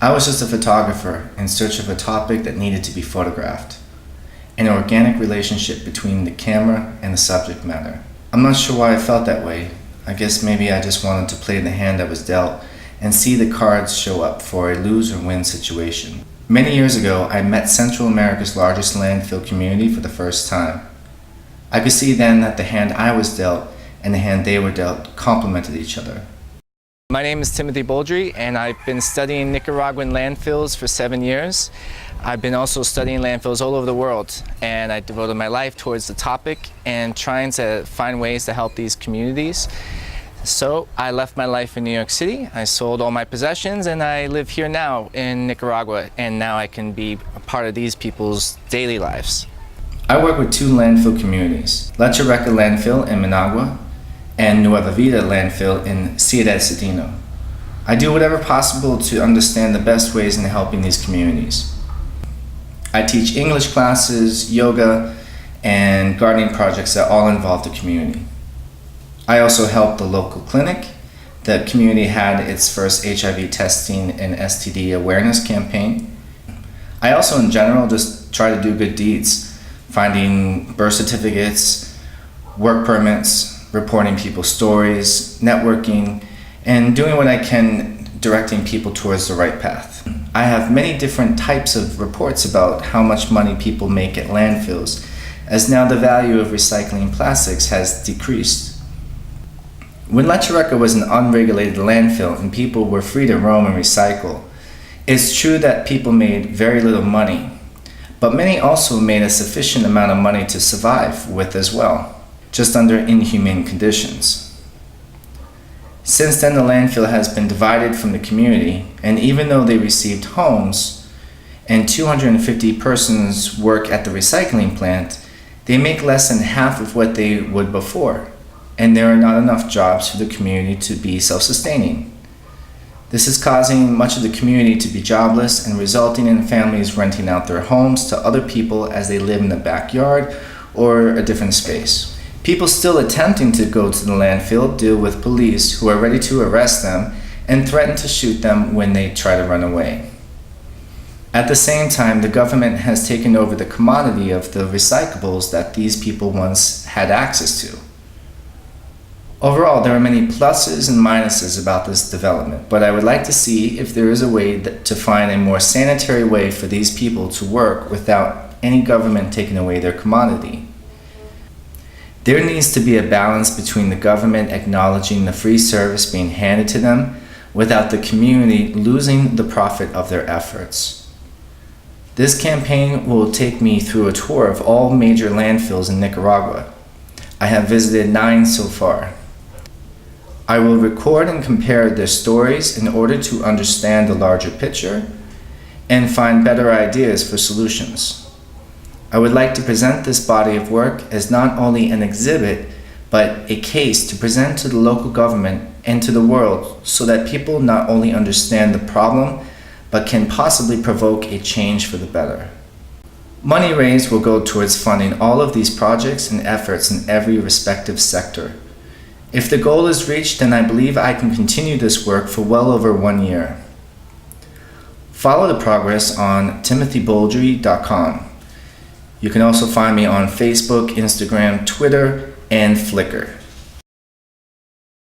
I was just a photographer in search of a topic that needed to be photographed. An organic relationship between the camera and the subject matter. I'm not sure why I felt that way. I guess maybe I just wanted to play the hand I was dealt and see the cards show up for a lose or win situation. Many years ago, I met Central America's largest landfill community for the first time. I could see then that the hand I was dealt and the hand they were dealt complemented each other. My name is Timothy Bouldry, and I've been studying Nicaraguan landfills for 7 years. I've been also studying landfills all over the world, and I devoted my life towards the topic and trying to find ways to help these communities. So I left my life in New York City, I sold all my possessions, and I live here now in Nicaragua, and now I can be a part of these people's daily lives. I work with 2 landfill communities, La Churreca landfill in Managua and Nueva Vida landfill in Ciudad Citino. I do whatever possible to understand the best ways in helping these communities. I teach English classes, yoga, and gardening projects that all involve the community. I also help the local clinic. The community had its first HIV testing and STD awareness campaign. I also, in general, just try to do good deeds, finding birth certificates, work permits, reporting people's stories, networking, and doing what I can directing people towards the right path. I have many different types of reports about how much money people make at landfills, as now the value of recycling plastics has decreased. When La Churreca was an unregulated landfill and people were free to roam and recycle, it's true that people made very little money, but many also made a sufficient amount of money to survive with as well, just under inhumane conditions. Since then, the landfill has been divided from the community, and even though they received homes and 250 persons work at the recycling plant, they make less than half of what they would before, and there are not enough jobs for the community to be self-sustaining. This is causing much of the community to be jobless and resulting in families renting out their homes to other people as they live in the backyard or a different space. People still attempting to go to the landfill deal with police who are ready to arrest them and threaten to shoot them when they try to run away. At the same time, the government has taken over the commodity of the recyclables that these people once had access to. Overall, there are many pluses and minuses about this development, but I would like to see if there is a way to find a more sanitary way for these people to work without any government taking away their commodity. There needs to be a balance between the government acknowledging the free service being handed to them without the community losing the profit of their efforts. This campaign will take me through a tour of all major landfills in Nicaragua. I have visited 9 so far. I will record and compare their stories in order to understand the larger picture and find better ideas for solutions. I would like to present this body of work as not only an exhibit, but a case to present to the local government and to the world so that people not only understand the problem, but can possibly provoke a change for the better. Money raised will go towards funding all of these projects and efforts in every respective sector. If the goal is reached, then I believe I can continue this work for well over 1 year. Follow the progress on timothybouldry.com. You can also find me on Facebook, Instagram, Twitter, and Flickr.